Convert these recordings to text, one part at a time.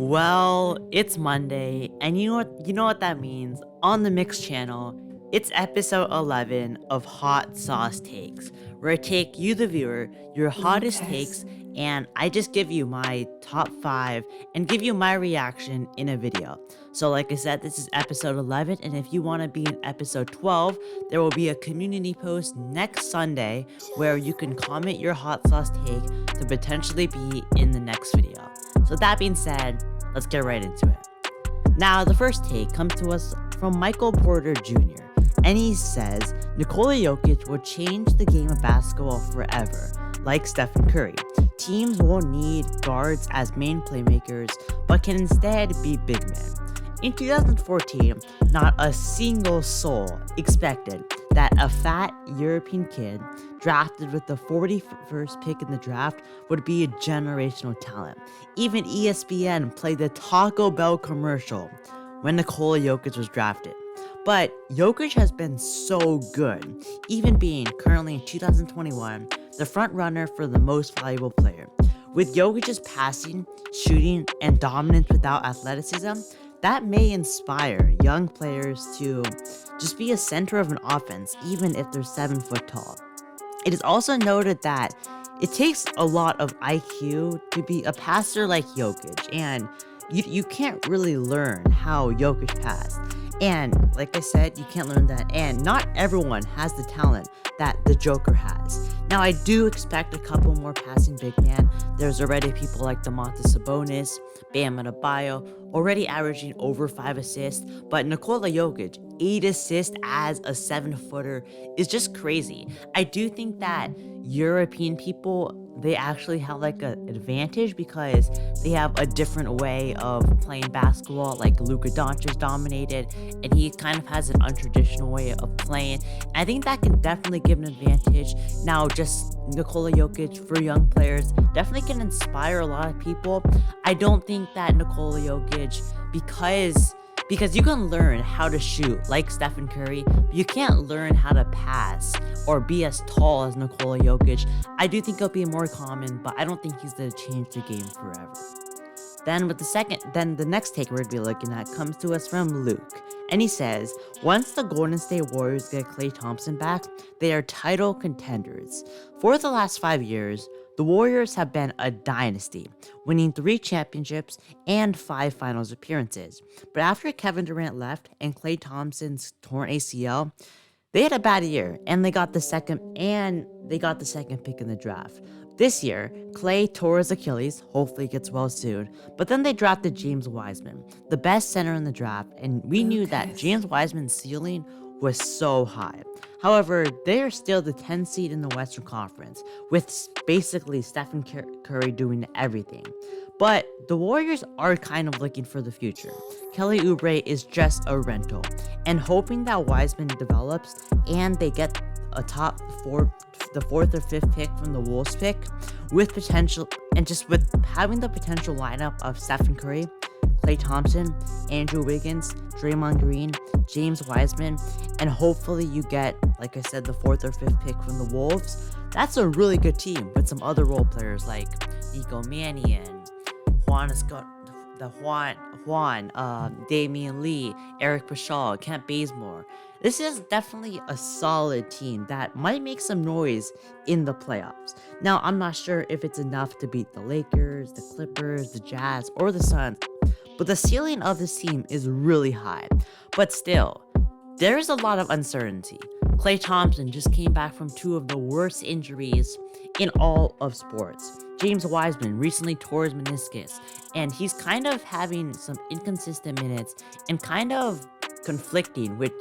Well, it's Monday, and you know what that means. On the Mix channel, it's episode 11 of Hot Sauce Takes, where I take you, the viewer, your hottest takes, and I just give you my top 5 and give you my reaction in a video. So, like I said, this is episode 11, and if you want to be in episode 12, there will be a community post next Sunday where you can comment your hot sauce take to potentially be in the next video. So, that being said, let's get right into it. Now, the first take comes to us from Michael Porter Jr., and he says Nikola Jokic will change the game of basketball forever, like Stephen Curry. Teams won't need guards as main playmakers, but can instead be big men. In 2014, not a single soul expected that a fat European kid drafted with the 41st pick in the draft would be a generational talent. Even ESPN played the Taco Bell commercial when Nikola Jokic was drafted. But Jokic has been so good, even being currently in 2021 the front runner for the most valuable player. With Jokic's passing, shooting, and dominance without athleticism, that may inspire young players to just be a center of an offense, even if they're 7 foot tall. It is also noted that it takes a lot of IQ to be a passer like Jokic, and you can't really learn how Jokic passed. And like I said, you can't learn that, and not everyone has the talent that the Joker has. Now, I do expect a couple more passing big man. There's already people like Domantas Sabonis, Bam Adebayo, already averaging over 5 assists, but Nikola Jokic, 8 assists as a 7-footer is just crazy. I do think that European people, they actually have like an advantage because they have a different way of playing basketball. Like Luka Doncic dominated, and he kind of has an untraditional way of playing. And I think that can definitely give an advantage. Now, just Nikola Jokic for young players definitely can inspire a lot of people. I don't think that Nikola Jokic, because you can learn how to shoot like Stephen Curry, but you can't learn how to pass or be as tall as Nikola Jokic. I do think it'll be more common, but I don't think he's going to change the game forever. Then the next take we're going to be looking at comes to us from Luke. And he says, once the Golden State Warriors get Klay Thompson back, they are title contenders. For the last 5 years, the Warriors have been a dynasty, winning 3 championships and 5 finals appearances. But after Kevin Durant left and Klay Thompson's torn ACL, they had a bad year, and they got the second pick in the draft. This year, Klay tore his Achilles, hopefully gets well soon, but then they drafted James Wiseman, the best center in the draft, and we knew that James Wiseman's ceiling was so high. However, they are still the 10th seed in the Western Conference, with basically Stephen Curry doing everything. But the Warriors are kind of looking for the future. Kelly Oubre is just a rental, and hoping that Wiseman develops and they get a top 4, the 4th or 5th pick from the Wolves pick, with potential, and just with having the potential lineup of Stephen Curry, Klay Thompson, Andrew Wiggins, Draymond Green, James Wiseman, and hopefully you get, like I said, the 4th or 5th pick from the Wolves. That's a really good team with some other role players like Nico Mannion, Damian Lee, Eric Pascal, Kent Bazemore. This is definitely a solid team that might make some noise in the playoffs. Now, I'm not sure if it's enough to beat the Lakers, the Clippers, the Jazz, or the Suns, but the ceiling of this team is really high. But still, there is a lot of uncertainty. Klay Thompson just came back from 2 of the worst injuries in all of sports. James Wiseman recently tore his meniscus, and he's kind of having some inconsistent minutes and kind of conflicting with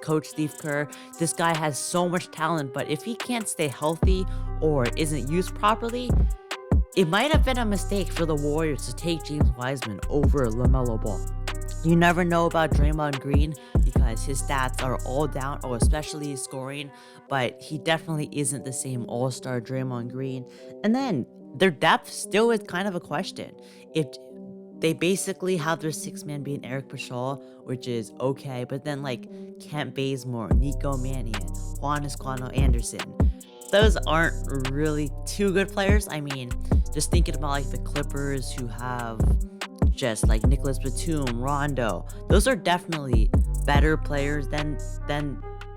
Coach Steve Kerr. This guy has so much talent, but if he can't stay healthy or isn't used properly, it might have been a mistake for the Warriors to take James Wiseman over LaMelo Ball. You never know about Draymond Green because his stats are all down, especially his scoring, but he definitely isn't the same all-star Draymond Green. And then their depth still is kind of a question. If they basically have their 6-man being Eric Pascal, which is okay, but then like Kent Bazemore, Nico Mannion, Juan Esquano Anderson, those aren't really 2 good players. I mean, just thinking about like the Clippers who have just like Nicholas Batum, Rondo. Those are definitely better players than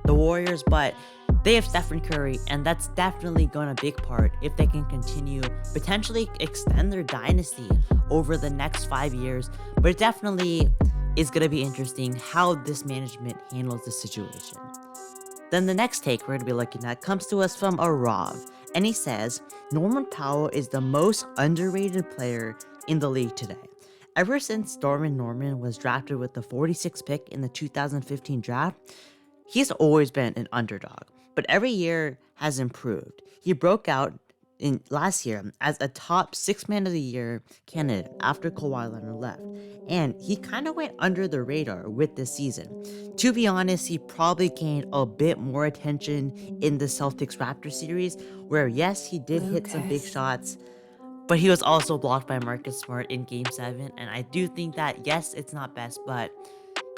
the Warriors, but they have Stephen Curry, and that's definitely going to big part if they can continue, potentially extend their dynasty over the next 5 years. But it definitely is going to be interesting how this management handles the situation. Then the next take we're going to be looking at comes to us from Arav, and he says, Norman Powell is the most underrated player in the league today. Ever since Norman was drafted with the 46th pick in the 2015 draft, he's always been an underdog, but every year has improved. He broke out in last year as a top 6 man of the year candidate after Kawhi Leonard left, and he kind of went under the radar with this season. To be honest, he probably gained a bit more attention in the Celtics Raptors series, where yes, he did hit some big shots, but he was also blocked by Marcus Smart in Game 7, and I do think that yes, it's not best, but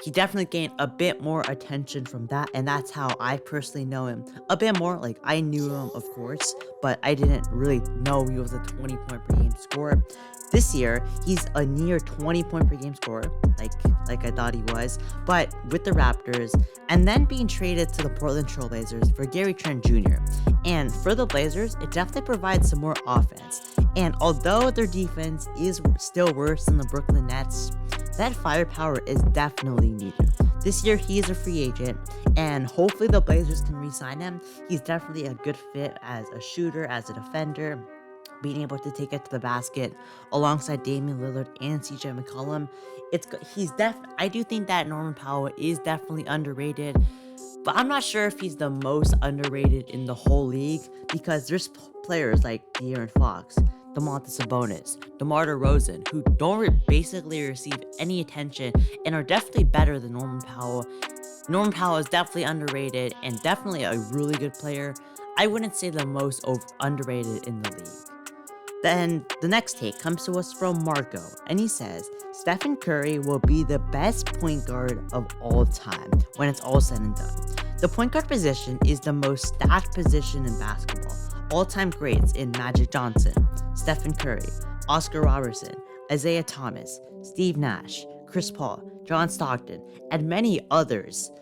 he definitely gained a bit more attention from that, and that's how I personally know him a bit more. Like, I knew him, of course, but I didn't really know he was a 20-point per game scorer. This year, he's a near 20-point per game scorer, like I thought he was, but with the Raptors, and then being traded to the Portland Trailblazers for Gary Trent Jr. And for the Blazers, it definitely provides some more offense. And although their defense is still worse than the Brooklyn Nets, that firepower is definitely needed. This year, he is a free agent, and hopefully the Blazers can re-sign him. He's definitely a good fit as a shooter, as a defender, being able to take it to the basket alongside Damian Lillard and CJ McCollum. I do think that Norman Powell is definitely underrated, but I'm not sure if he's the most underrated in the whole league, because there's players like De'Aaron Fox, Domantas Sabonis, DeMar DeRozan, who don't basically receive any attention and are definitely better than Norman Powell. Norman Powell is definitely underrated and definitely a really good player. I wouldn't say the most underrated in the league. Then the next take comes to us from Marco, and he says, Stephen Curry will be the best point guard of all time when it's all said and done. The point guard position is the most stacked position in basketball. All-time greats in Magic Johnson, Stephen Curry, Oscar Robertson, Isaiah Thomas, Steve Nash, Chris Paul, John Stockton, and many others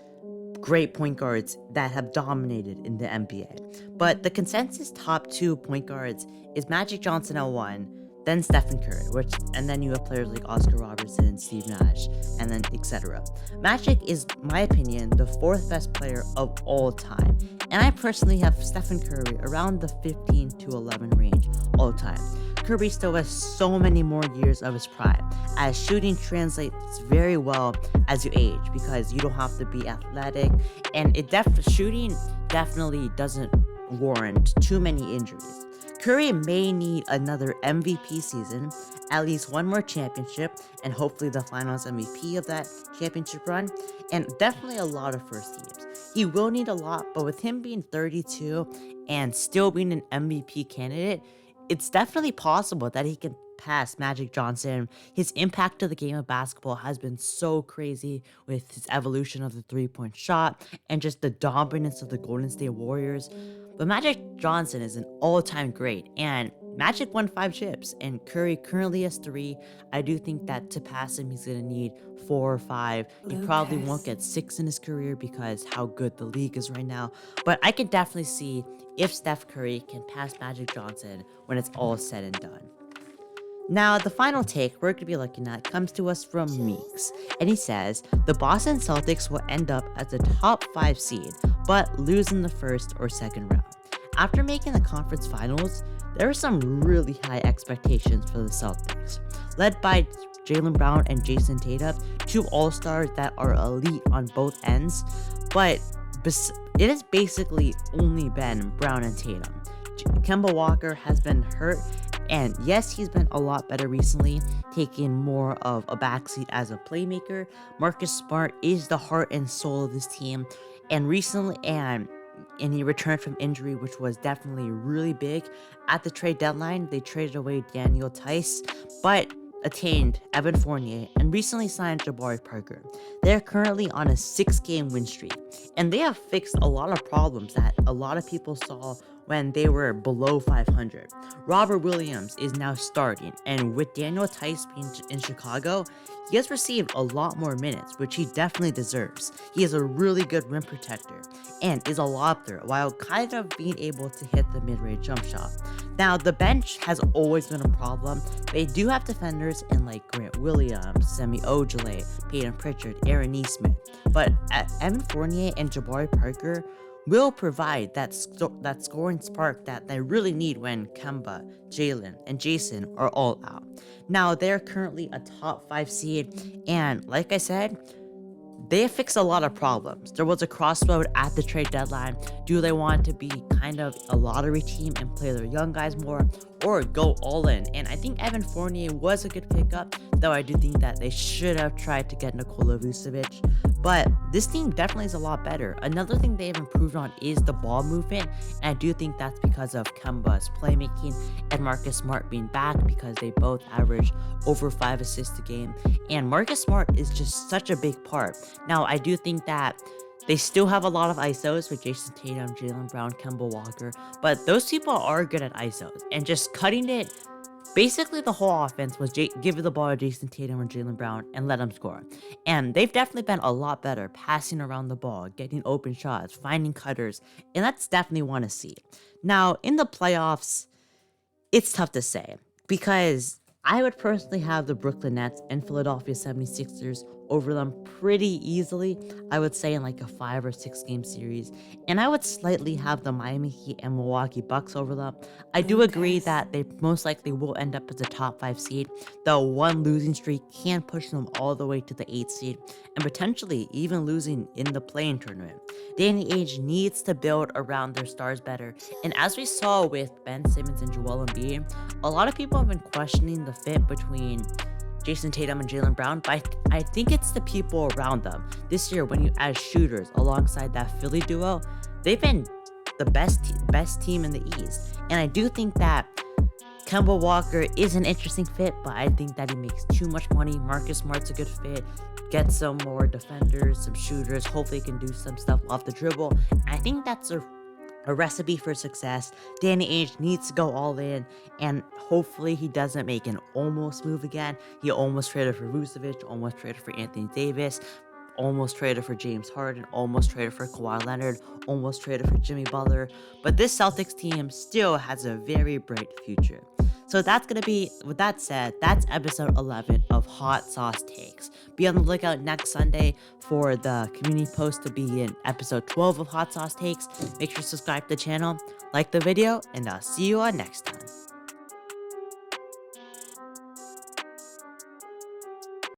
great point guards that have dominated in the NBA. But the consensus top 2 point guards is Magic Johnson at 1, then Stephen Curry, and then you have players like Oscar Robertson, Steve Nash, and then etc. Magic is, my opinion, the 4th best player of all time, and I personally have Stephen Curry around the 15 to 11 range all time. Curry still has so many more years of his prime, as shooting translates very well as you age, because you don't have to be athletic, and shooting definitely doesn't warrant too many injuries. Curry may need another MVP season, at least one more championship, and hopefully the finals MVP of that championship run, and definitely a lot of first teams. He will need a lot, but with him being 32 and still being an MVP candidate, it's definitely possible that he can pass Magic Johnson. His impact to the game of basketball has been so crazy with his evolution of the three-point shot and just the dominance of the Golden State Warriors. But Magic Johnson is an all-time great, and Magic won 5 chips, and Curry currently has 3. I do think that to pass him, he's going to need 4 or 5. He probably won't get 6 in his career because how good the league is right now. But I can definitely see if Steph Curry can pass Magic Johnson when it's all said and done. Now, the final take we're going to be looking at comes to us from Meeks, and he says, the Boston Celtics will end up as a top 5 seed, but lose in the first or second round. After making the conference finals, there are some really high expectations for the Celtics, led by Jaylen Brown and Jason Tatum, 2 all-stars that are elite on both ends, but it has basically only been Brown and Tatum. Kemba Walker has been hurt, and yes, he's been a lot better recently, taking more of a backseat as a playmaker. Marcus Smart is the heart and soul of this team, and recently, and he returned from injury, which was definitely really big. At the trade deadline, they traded away Daniel Tice, but attained Evan Fournier and recently signed Jabari Parker. They're currently on a 6-game win streak, and they have fixed a lot of problems that a lot of people saw when they were below 500. Robert Williams is now starting, and with Daniel Tice being in Chicago, he has received a lot more minutes, which he definitely deserves. He is a really good rim protector and is a lobster while kind of being able to hit the mid-range jump shot. Now, the bench has always been a problem. They do have defenders in like Grant Williams, Semi Ojeleye, Peyton Pritchard, Aaron Nesmith, but Evan Fournier and Jabari Parker will provide that scoring spark that they really need when Kemba, Jalen, and Jason are all out. Now, they're currently a top 5 seed, and like I said, they have fixed a lot of problems. There was a crossroad at the trade deadline. Do they want to be kind of a lottery team and play their young guys more, or go all in? And I think Evan Fournier was a good pickup, though I do think that they should have tried to get Nikola Vucevic. But this team definitely is a lot better. Another thing they've improved on is the ball movement, and I do think that's because of Kemba's playmaking and Marcus Smart being back, because they both average over 5 assists a game. And Marcus Smart is just such a big part. Now, I do think that they still have a lot of ISOs with Jason Tatum, Jaylen Brown, Kemba Walker, but those people are good at ISOs, and just cutting it. Basically, the whole offense was give the ball to Jason Tatum or Jaylen Brown and let them score. And they've definitely been a lot better passing around the ball, getting open shots, finding cutters, and that's definitely want to see. Now, in the playoffs, it's tough to say, because I would personally have the Brooklyn Nets and Philadelphia 76ers over them pretty easily. I would say in like a 5 or 6 game series. And I would slightly have the Miami Heat and Milwaukee Bucks over them. I do agree that they most likely will end up as a top 5 seed, though one losing streak can push them all the way to the 8th seed, and potentially even losing in the play-in tournament. Danny Ainge needs to build around their stars better, and as we saw with Ben Simmons and Joel Embiid, a lot of people have been questioning the fit between Jason Tatum and Jaylen Brown, but I think it's the people around them. This year, when you add shooters alongside that Philly duo, they've been the best team in the East. And I do think that Kemba Walker is an interesting fit, but I think that he makes too much money. Marcus Smart's a good fit. Get some more defenders, some shooters. Hopefully, he can do some stuff off the dribble. I think that's a recipe for success. Danny Ainge needs to go all in, and hopefully he doesn't make an almost move again. He almost traded for Vucevic, almost traded for Anthony Davis, almost traded for James Harden, almost traded for Kawhi Leonard, almost traded for Jimmy Butler. But this Celtics team still has a very bright future. So that's going to be, with that said, that's episode 11 of Hot Sauce Takes. Be on the lookout next Sunday for the community post to be in episode 12 of Hot Sauce Takes. Make sure to subscribe to the channel, like the video, and I'll see you on next time.